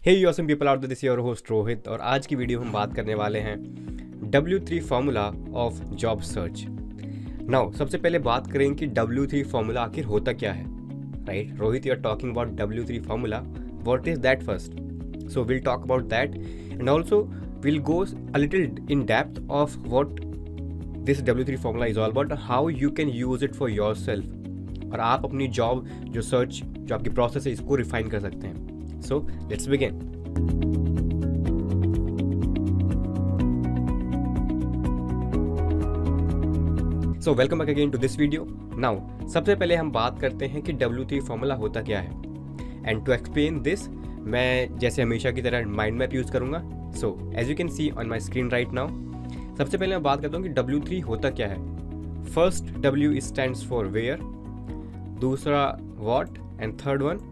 Hey you awesome people out there, this your host Rohit. और आज की वीडियो हम बात करने वाले हैं W3 formula of job search. Now सबसे पहले बात करें कि W3 फार्मूला आखिर होता क्या है, right? Rohit, you are talking about W3 formula, what is that first? So will talk about that and also will go a little in depth of what this W3 formula is all about, how you can use it for yourself, और आप अपनी job जो search जो आपकी process है इसको refine कर सकते हैं। So let's begin. So welcome back again to this video. Now सबसे पहले हम बात करते हैं कि W3 फार्मूला होता क्या है। And to explain this, मैं जैसे हमेशा की तरह माइंड मैप यूज़ करूँगा। So as you can see on my screen right now, सबसे पहले मैं बात करता हूँ कि W3 होता क्या है। First W stands for where, दूसरा what and third one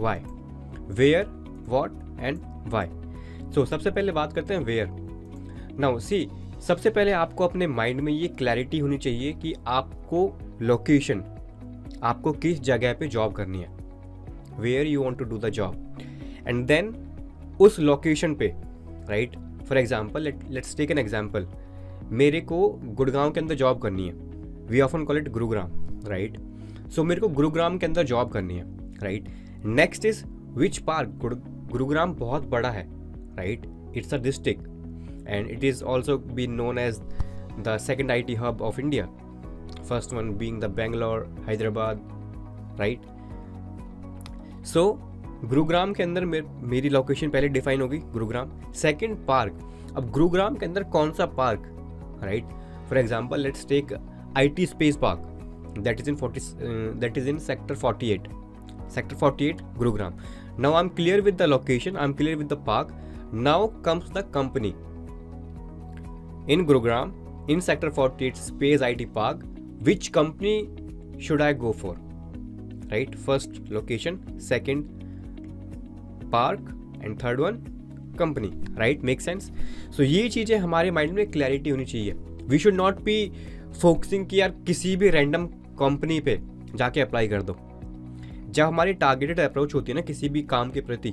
why. Where, what and why. So सबसे पहले बात करते हैं where. Now see, सबसे पहले आपको अपने माइंड में ये क्लैरिटी होनी चाहिए कि आपको लोकेशन, आपको किस जगह पे जॉब करनी है, where you want to do the job, and then उस लोकेशन पे, right? For example let's take an example, मेरे को गुड़गांव के अंदर जॉब करनी है, we often call it Gurugram, right? So मेरे को गुरुग्राम के अंदर जॉब करनी है, right? Next is which park. Gurugram बहुत बड़ा है, right? It's a district and it is also been known as the second IT hub of India, first one being the Bangalore, Hyderabad, right? सो गुरुग्राम के अंदर मेरी लोकेशन पहले डिफाइन होगी, गुरुग्राम. सेकेंड पार्क, अब गुरुग्राम के अंदर कौन सा park, right? For example let's take IT space park, that is in sector 48, sector 48 Gurugram. Now I'm clear with the location, I'm clear with the park. Now comes the company in Gurugram, in sector 48 space IT park. Which company should I go for, right? First location, second park and third one company, right? Make sense? So ये चीज़ें हमारे mind में clarity होनी चाहिए. We should not be focusing कि यार किसी भी रैंडम कंपनी पे जाके अप्लाई कर दो. जब हमारी टारगेटेड अप्रोच होती है ना किसी भी काम के प्रति,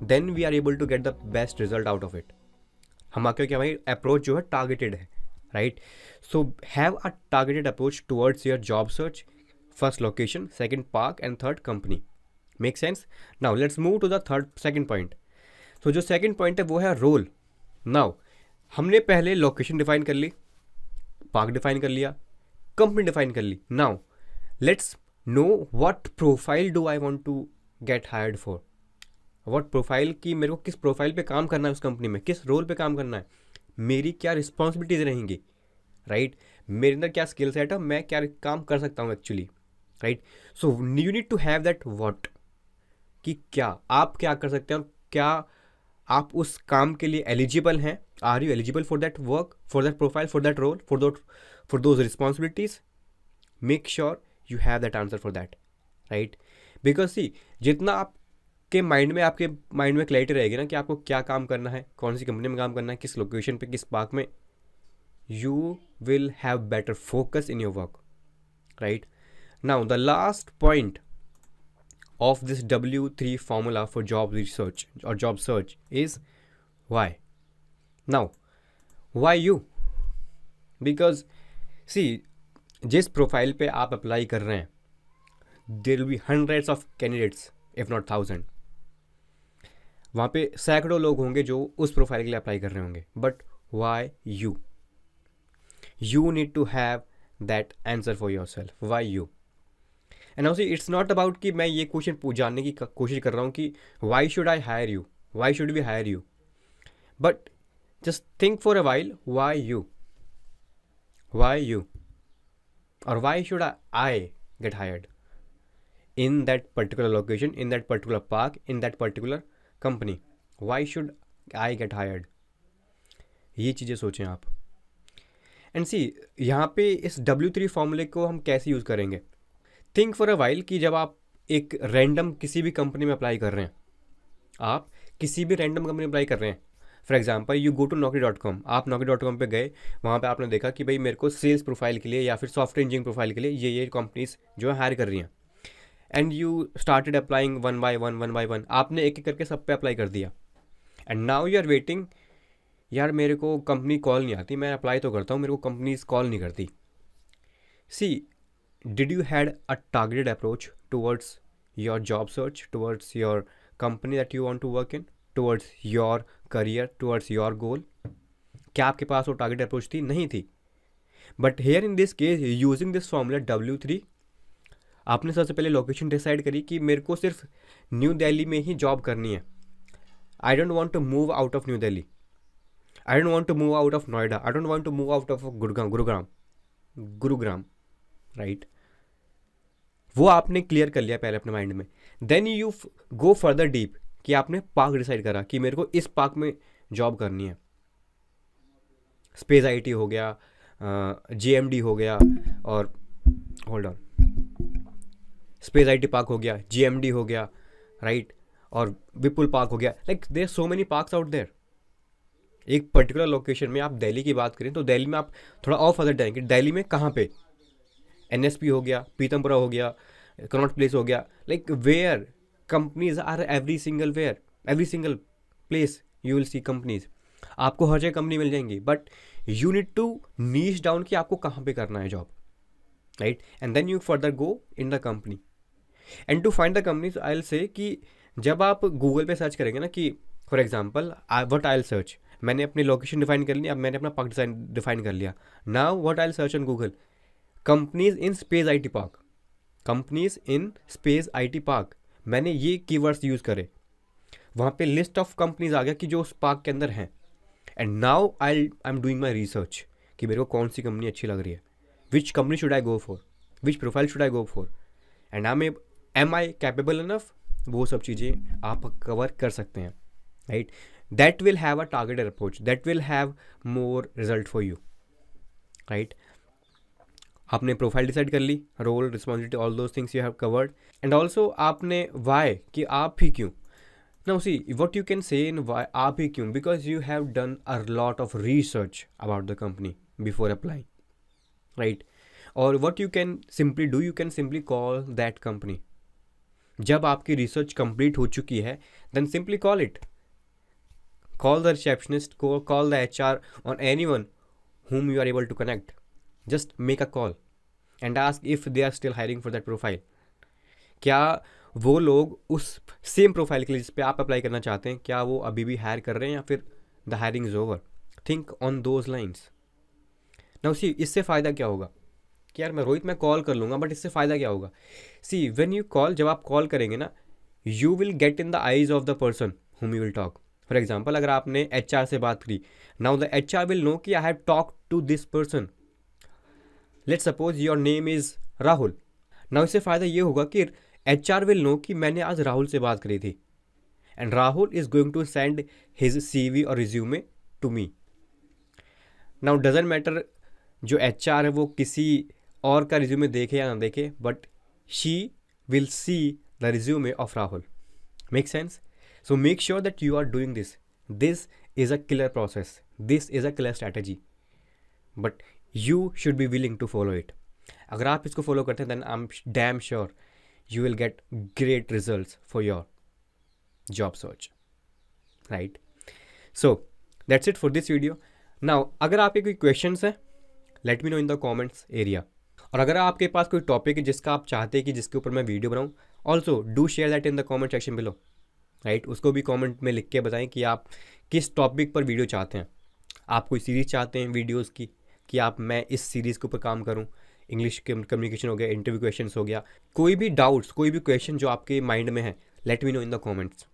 then we are able to get the best result out of it. क्योंकि हमारी अप्रोच जो है टारगेटेड है, right? So have a targeted approach towards your job search. First location, second park and third company. Make sense? Now let's move to the second point. तो जो second point है वो है रोल. नाउ हमने पहले location define कर ली, park define कर लिया, कंपनी डिफाइन कर ली. Now let's know what profile do I want to get hired for. What profile, की मेरे को किस प्रोफाइल पे काम करना है, उस कंपनी में किस रोल पे काम करना है, मेरी क्या रिस्पॉन्सिबिलिटीज रहेंगी, राइट? मेरे अंदर क्या स्किल सेट है, मैं क्या काम कर सकता हूँ actually, right? So you need to have that what, कि क्या आप क्या कर सकते हैं, क्या आप उस काम के लिए एलिजिबल हैं. Are you eligible for that work, for that profile, for that role, for those responsibilities? Make sure you have that answer for that, right? Because see, जितना आपके माइंड में क्लैरिटी रहेगी ना कि आपको क्या काम करना है, कौन सी कंपनी में काम करना है, किस लोकेशन पे, किस पार्क में, you will have better focus in your work, right? Now the last point of this W3 formula for job research or job search is why. Now why you? Because see, जिस profile पे आप apply कर रहे हैं, there will be hundreds of candidates if not 1000. वहाँ पे सैकड़ों लोग होंगे जो उस प्रोफाइल के लिए अप्लाई कर रहे होंगे, but why you? You need to have that answer for yourself. Why you? And now see, it's not about कि मैं ये क्वेश्चन जानने की कोशिश कर रहा हूँ कि why should I hire you, why should we hire you, but just think for a while, why you, और why should I get hired in that particular location, in that particular park, in that particular company. Why should I get hired? ये चीज़ें सोचें आप. And सी, यहाँ पे इस W3 फॉर्मूले को हम कैसे यूज़ करेंगे. थिंक फॉर अ वाइल कि जब आप एक रैंडम किसी भी कंपनी में अप्लाई कर रहे हैं, आप किसी भी रैंडम कंपनी में अप्लाई कर रहे हैं. For example you go to naukri.com, आप naukri.com पे गए, वहाँ पे आपने देखा कि भाई मेरे को सेल्स प्रोफाइल के लिए या फिर सॉफ्टवेयर इंजीनियरिंग प्रोफाइल के लिए ये कंपनीज जो है हायर कर रही हैं. And you started applying one by one, आपने एक एक करके सब पे अप्लाई कर दिया, and now you are waiting, यार मेरे को कंपनी कॉल नहीं आती, मैं अप्लाई तो करता हूँ, मेरे को कंपनीज कॉल नहीं करती. See, did you had a targeted approach towards your job search, towards your company that you want to work in, towards your career, towards your goal? क्या आपके पास वो टारगेट अप्रोच थी? नहीं थी. But here in this case, using this formula W3, आपने सबसे पहले लोकेशन डिसाइड करी कि मेरे को सिर्फ न्यू दिल्ली में ही जॉब करनी है. I don't want to move out of New Delhi, I don't want to move out of Noida, I don't want to move out of Gurugram, right? वो आपने क्लियर कर लिया पहले अपने माइंड में. Then you go further deep कि आपने पार्क डिसाइड करा कि मेरे को इस पार्क में जॉब करनी है. स्पेस IT हो गया, GMD हो गया, और hold on, space IT park हो गया, GMD हो गया, राइट, और विपुल पार्क हो गया. Like there so many parks out there. एक पर्टिकुलर लोकेशन में, आप दिल्ली की बात करें तो दिल्ली में आप थोड़ा और फर्दर जाएंगे, दिल्ली में कहाँ पे? NSP हो गया, पीतमपुरा हो गया, कनॉट प्लेस हो गया. Like where companies are every single place you will see companies. आपको हर जगह कंपनी मिल जाएंगी, but you need to niche down कि आपको कहाँ पे करना है job, right? And then you further go in the company. And to find the companies, I will say कि जब आप गूगल पे सर्च करेंगे ना, कि for example what I will search, मैंने अपनी लोकेशन डिफाइन कर ली, अब मैंने अपना पार्क डिफाइन कर लिया. Now what I will search on Google, companies in space IT park, companies in space IT park. मैंने ये कीवर्ड्स यूज़ करे, वहाँ पे लिस्ट ऑफ कंपनीज आ गया कि जो उस पार्क के अंदर हैं. And now I am doing my research कि मेरे को कौन सी कंपनी अच्छी लग रही है, which company should I go for, which profile should I go for, and am I capable enough. वो सब चीज़ें आप कवर कर सकते हैं, right? That will have a targeted approach, that will have more result for you, right? आपने profile decide कर ली, role, responsibility, all those things you have covered. And also आपने वाई, कि आप ही क्यों. Now see, what you can say in why आप ही क्यों, because you have done a lot of research about the company before applying, right? Or what you can simply do, you can simply call that company. जब आपकी research complete हो चुकी है, then simply call it. Call the receptionist, call the HR, or anyone whom you are able to connect. Just make a call and ask if they are still hiring for that profile. क्या वो लोग उस same profile के लिए जिस पे आप apply करना चाहते हैं, क्या वो अभी भी हायर कर रहे हैं या फिर the hiring is over? Think on those lines. Now see, इससे फ़ायदा क्या होगा कि यार मैं कॉल कर लूँगा, बट इससे फ़ायदा क्या होगा? सी, व्हेन यू कॉल, जब आप कॉल करेंगे ना, you will get in the eyes of the person whom you will talk. For example, अगर आपने HR से बात करी, now the HR will know कि I have talk to this person. Let's suppose your name is Rahul. Now इससे फ़ायदा ये होगा कि HR विल नो कि मैंने आज राहुल से बात करी थी, and Rahul is going to send his CV और resume to me. Now doesn't matter जो HR है वो किसी और का रिज्यूमे देखे या ना देखे, but she will see the resume of Rahul. Make sense? So make sure that you are doing this. This is a clear process, this is a clear strategy, but you should be willing to follow it. अगर आप इसको follow करते हैं, then I am damn sure you will get great results for your job search, right? So that's it for this video. Now अगर आपके कोई questions हैं, let me know in the comments area. और अगर आपके पास कोई टॉपिक है जिसका आप चाहते हैं कि जिसके ऊपर मैं वीडियो बनाऊँ, also do share that in the comment section below, right? उसको भी कमेंट में लिख के बताएं कि आप किस टॉपिक पर वीडियो चाहते हैं. आप कोई सीरीज़ चाहते हैं वीडियोज़ की, कि आप मैं इस सीरीज़ के ऊपर काम करूँ, इंग्लिश कम्युनिकेशन हो गया, इंटरव्यू क्वेश्चंस हो गया, कोई भी डाउट्स, कोई भी क्वेश्चन जो आपके माइंड में है, let me know in the comments.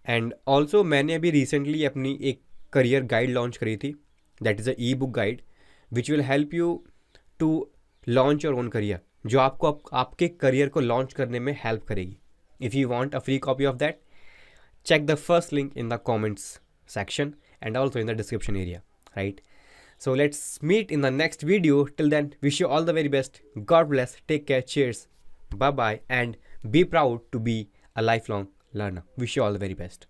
And also मैंने अभी रिसेंटली अपनी एक करियर गाइड लॉन्च करी थी, that is a ebook guide which will help you to launch your own career, जो आपको आपके करियर को लॉन्च करने में हेल्प करेगी. If you want a free copy of that, check the first link in the comments section and also in the description area, right? So let's meet in the next video. Till then, wish you all the very best. God bless. Take care. Cheers. Bye bye. And be proud to be a lifelong learner. Wish you all the very best.